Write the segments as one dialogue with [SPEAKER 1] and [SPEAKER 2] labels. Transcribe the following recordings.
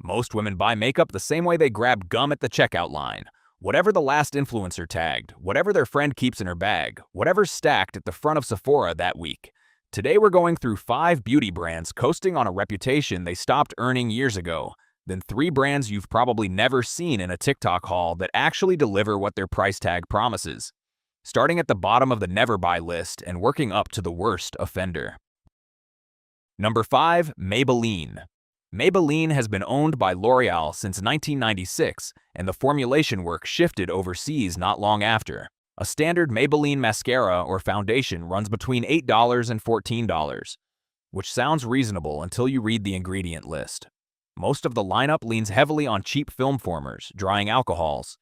[SPEAKER 1] Most women buy makeup the same way they grab gum at the checkout line. Whatever the last influencer tagged, whatever their friend keeps in her bag, whatever's stacked at the front of Sephora that week. Today we're going through 5 beauty brands coasting on a reputation they stopped earning years ago, then 3 brands you've probably never seen in a TikTok haul that actually deliver what their price tag promises. Starting at the bottom of the never buy list and working up to the worst offender. Number 5. Maybelline. Maybelline has been owned by L'Oreal since 1996, and the formulation work shifted overseas not long after. A standard Maybelline mascara or foundation runs between $8 and $14, which sounds reasonable until you read the ingredient list. Most of the lineup leans heavily on cheap film formers, drying alcohols,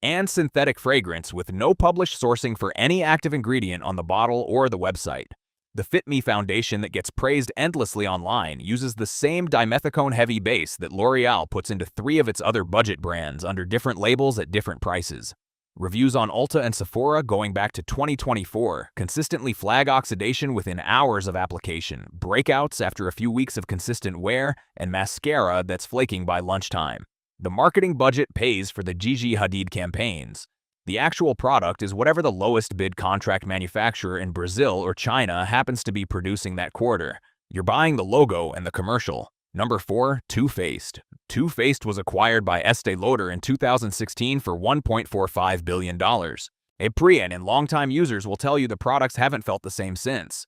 [SPEAKER 1] and synthetic fragrance with no published sourcing for any active ingredient on the bottle or the website. The Fit Me foundation that gets praised endlessly online uses the same dimethicone-heavy base that L'Oreal puts into 3 of its other budget brands under different labels at different prices. Reviews on Ulta and Sephora going back to 2024 consistently flag oxidation within hours of application, breakouts after a few weeks of consistent wear, and mascara that's flaking by lunchtime. The marketing budget pays for the Gigi Hadid campaigns. The actual product is whatever the lowest bid contract manufacturer in Brazil or China happens to be producing that quarter. You're buying the logo and the commercial. Number 4. Too Faced. Too Faced was acquired by Estee Lauder in 2016 for $1.45 billion. Aprian and longtime users will tell you the products haven't felt the same since.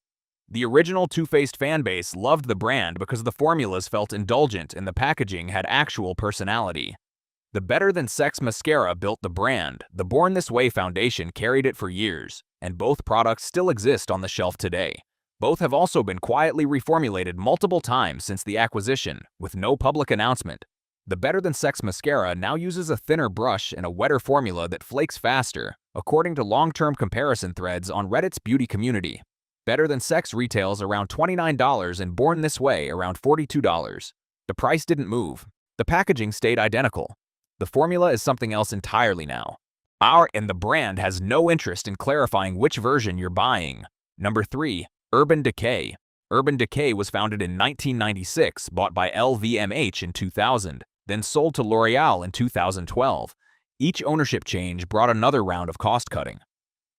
[SPEAKER 1] The original Too Faced fanbase loved the brand because the formulas felt indulgent and the packaging had actual personality. The Better Than Sex mascara built the brand. The Born This Way foundation carried it for years, and both products still exist on the shelf today. Both have also been quietly reformulated multiple times since the acquisition, with no public announcement. The Better Than Sex mascara now uses a thinner brush and a wetter formula that flakes faster, according to long-term comparison threads on Reddit's beauty community. Better Than Sex retails around $29 and Born This Way around $42. The price didn't move. The packaging stayed identical. The formula is something else entirely now. And the brand has no interest in clarifying which version you're buying. Number 3. Urban Decay. Urban Decay was founded in 1996, bought by LVMH in 2000, then sold to L'Oreal in 2012. Each ownership change brought another round of cost-cutting.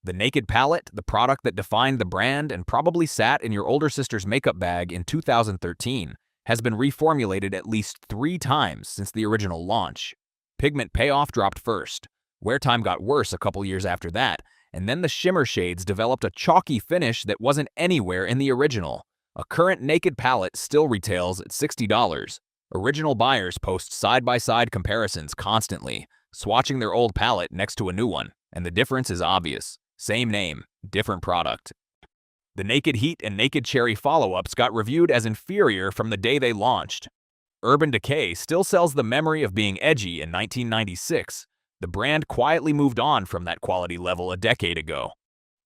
[SPEAKER 1] The Naked Palette, the product that defined the brand and probably sat in your older sister's makeup bag in 2013, has been reformulated at least 3 times since the original launch. Pigment payoff dropped first. Wear time got worse a couple years after that, and then the shimmer shades developed a chalky finish that wasn't anywhere in the original. A current Naked Palette still retails at $60. Original buyers post side-by-side comparisons constantly, swatching their old palette next to a new one, and the difference is obvious. Same name, different product. The Naked Heat and Naked Cherry follow-ups got reviewed as inferior from the day they launched. Urban Decay still sells the memory of being edgy in 1996. The brand quietly moved on from that quality level a decade ago.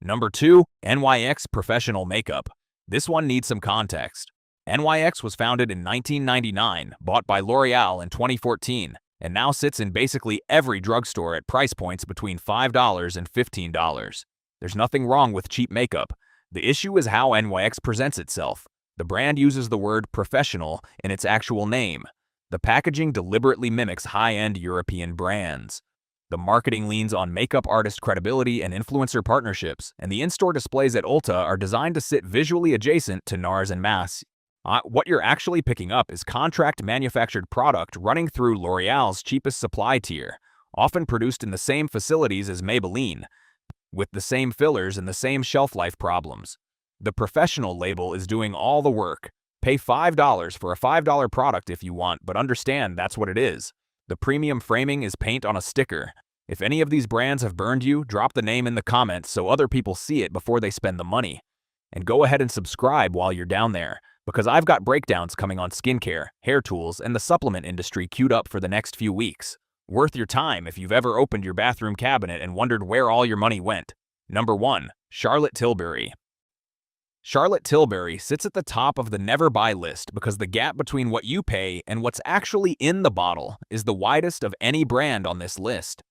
[SPEAKER 1] Number 2. NYX Professional Makeup. This one needs some context. NYX was founded in 1999, bought by L'Oreal in 2014, and now sits in basically every drugstore at price points between $5 and $15. There's nothing wrong with cheap makeup. The issue is how NYX presents itself. The brand uses the word professional in its actual name. The packaging deliberately mimics high-end European brands. The marketing leans on makeup artist credibility and influencer partnerships, and the in-store displays at Ulta are designed to sit visually adjacent to NARS and Mass. What you're actually picking up is contract manufactured product running through L'Oreal's cheapest supply tier, often produced in the same facilities as Maybelline, with the same fillers and the same shelf life problems. The professional label is doing all the work. Pay $5 for a $5 product if you want, but understand that's what it is. The premium framing is paint on a sticker. If any of these brands have burned you, drop the name in the comments so other people see it before they spend the money. And go ahead and subscribe while you're down there, because I've got breakdowns coming on skincare, hair tools, and the supplement industry queued up for the next few weeks. Worth your time if you've ever opened your bathroom cabinet and wondered where all your money went. Number 1. Charlotte Tilbury. Charlotte Tilbury sits at the top of the never buy list because the gap between what you pay and what's actually in the bottle is the widest of any brand on this list.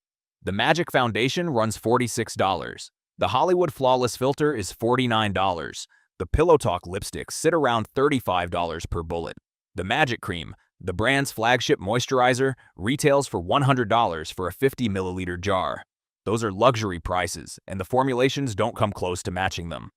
[SPEAKER 1] The Magic Foundation runs $46. The Hollywood Flawless Filter is $49. The Pillow Talk lipsticks sit around $35 per bullet. The Magic Cream, The brand's flagship moisturizer retails for $100 for a 50-milliliter jar. Those are luxury prices, and the formulations don't come close to matching them.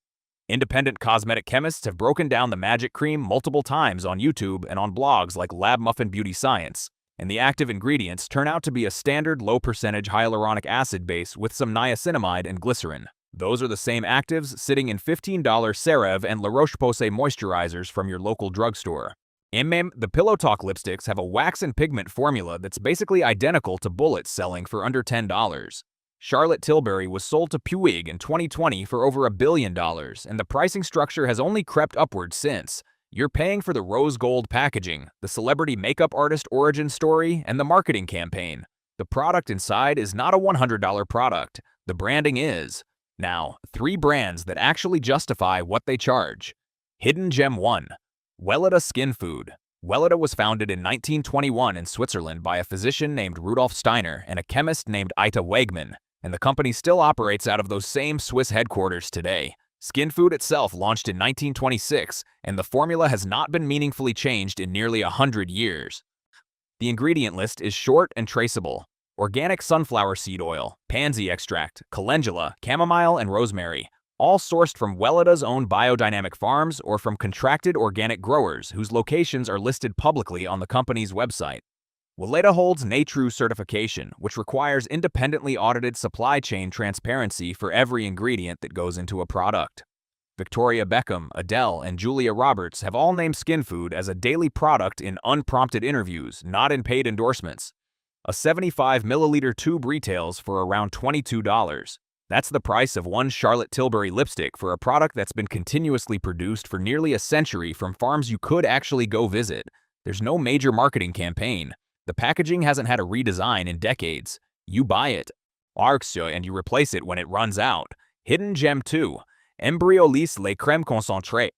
[SPEAKER 1] Independent cosmetic chemists have broken down the magic cream multiple times on YouTube and on blogs like Lab Muffin Beauty Science, and the active ingredients turn out to be a standard low-percentage hyaluronic acid base with some niacinamide and glycerin. Those are the same actives sitting in $15 CeraVe and La Roche-Posay moisturizers from your local drugstore. The Pillow Talk lipsticks have a wax and pigment formula that's basically identical to bullets selling for under $10. Charlotte Tilbury was sold to Puig in 2020 for over $1 billion, and the pricing structure has only crept upward since. You're paying for the rose gold packaging, the celebrity makeup artist origin story, and the marketing campaign. The product inside is not a $100 product. The branding is. Now, 3 brands that actually justify what they charge. Hidden Gem 1. Welleda Skin Food. Welleda was founded in 1921 in Switzerland by a physician named Rudolf Steiner and a chemist named Ita Wegman, and the company still operates out of those same Swiss headquarters today. Skin Food itself launched in 1926, and the formula has not been meaningfully changed in nearly 100 years. The ingredient list is short and traceable. Organic sunflower seed oil, pansy extract, calendula, chamomile, and rosemary, all sourced from Welleda's own biodynamic farms or from contracted organic growers whose locations are listed publicly on the company's website. Welleda holds NATRU certification, which requires independently audited supply chain transparency for every ingredient that goes into a product. Victoria Beckham, Adele, and Julia Roberts have all named Skin Food as a daily product in unprompted interviews, not in paid endorsements. A 75-milliliter tube retails for around $22. That's the price of one Charlotte Tilbury lipstick for a product that's been continuously produced for nearly a century from farms you could actually go visit. There's no major marketing campaign. The packaging hasn't had a redesign in decades. You buy it, and you replace it when it runs out. Hidden Gem 2. Embryolisse Les Crèmes Concentrées.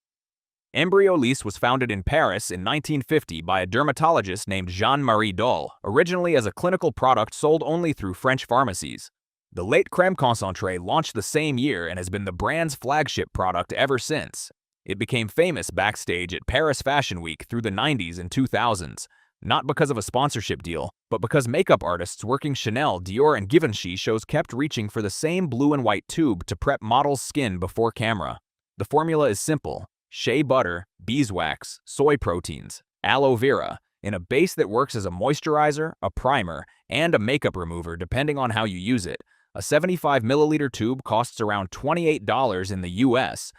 [SPEAKER 1] Embryolisse was founded in Paris in 1950 by a dermatologist named Jean-Marie Dole, originally as a clinical product sold only through French pharmacies. The Lait Crème Concentrée launched the same year and has been the brand's flagship product ever since. It became famous backstage at Paris Fashion Week through the 90s and 2000s, not because of a sponsorship deal, but because makeup artists working Chanel, Dior, and Givenchy shows kept reaching for the same blue and white tube to prep models' skin before camera. The formula is simple: shea butter, beeswax, soy proteins, aloe vera, in a base that works as a moisturizer, a primer, and a makeup remover depending on how you use it. A 75-milliliter tube costs around $28 in the US,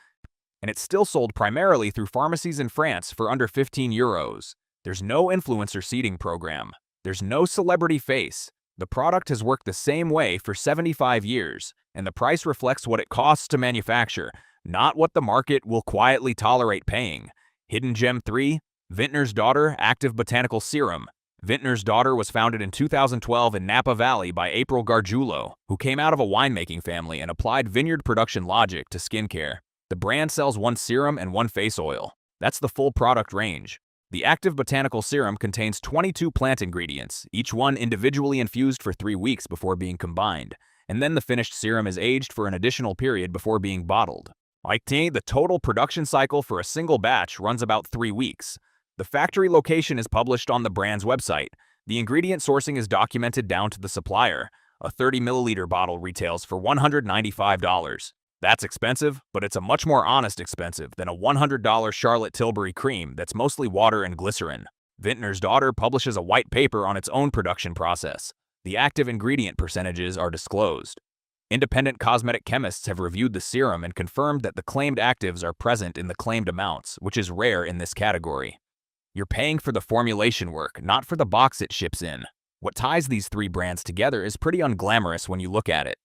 [SPEAKER 1] and it's still sold primarily through pharmacies in France for under 15 euros. There's no influencer seeding program. There's no celebrity face. The product has worked the same way for 75 years, and the price reflects what it costs to manufacture, not what the market will quietly tolerate paying. Hidden Gem 3. Vintner's Daughter Active Botanical Serum. Vintner's Daughter was founded in 2012 in Napa Valley by April Gargiulo, who came out of a winemaking family and applied vineyard production logic to skincare. The brand sells one serum and one face oil. That's the full product range. The Active Botanical Serum contains 22 plant ingredients, each one individually infused for 3 weeks before being combined, and then the finished serum is aged for an additional period before being bottled. The total production cycle for a single batch runs about 3 weeks. The factory location is published on the brand's website. The ingredient sourcing is documented down to the supplier. A 30-milliliter bottle retails for $195. That's expensive, but it's a much more honest expensive than a $100 Charlotte Tilbury cream that's mostly water and glycerin. Vintner's Daughter publishes a white paper on its own production process. The active ingredient percentages are disclosed. Independent cosmetic chemists have reviewed the serum and confirmed that the claimed actives are present in the claimed amounts, which is rare in this category. You're paying for the formulation work, not for the box it ships in. What ties these 3 brands together is pretty unglamorous when you look at it.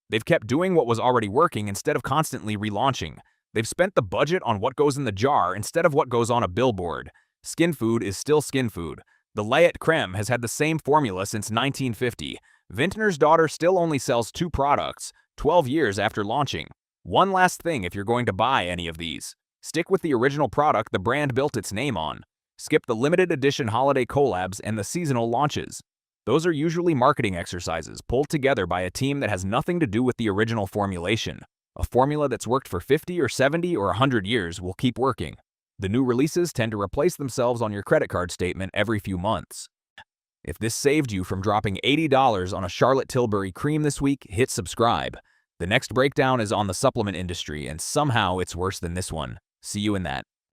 [SPEAKER 1] They've kept doing what was already working instead of constantly relaunching. They've spent the budget on what goes in the jar instead of what goes on a billboard. Skin Food is still Skin Food. The Lait Crème has had the same formula since 1950. Vintner's Daughter still only sells 2 products, 12 years after launching. One last thing if you're going to buy any of these. Stick with the original product the brand built its name on. Skip the limited edition holiday collabs and the seasonal launches. Those are usually marketing exercises pulled together by a team that has nothing to do with the original formulation. A formula that's worked for 50 or 70 or 100 years will keep working. The new releases tend to replace themselves on your credit card statement every few months. If this saved you from dropping $80 on a Charlotte Tilbury cream this week, hit subscribe. The next breakdown is on the supplement industry, and somehow it's worse than this one. See you in that.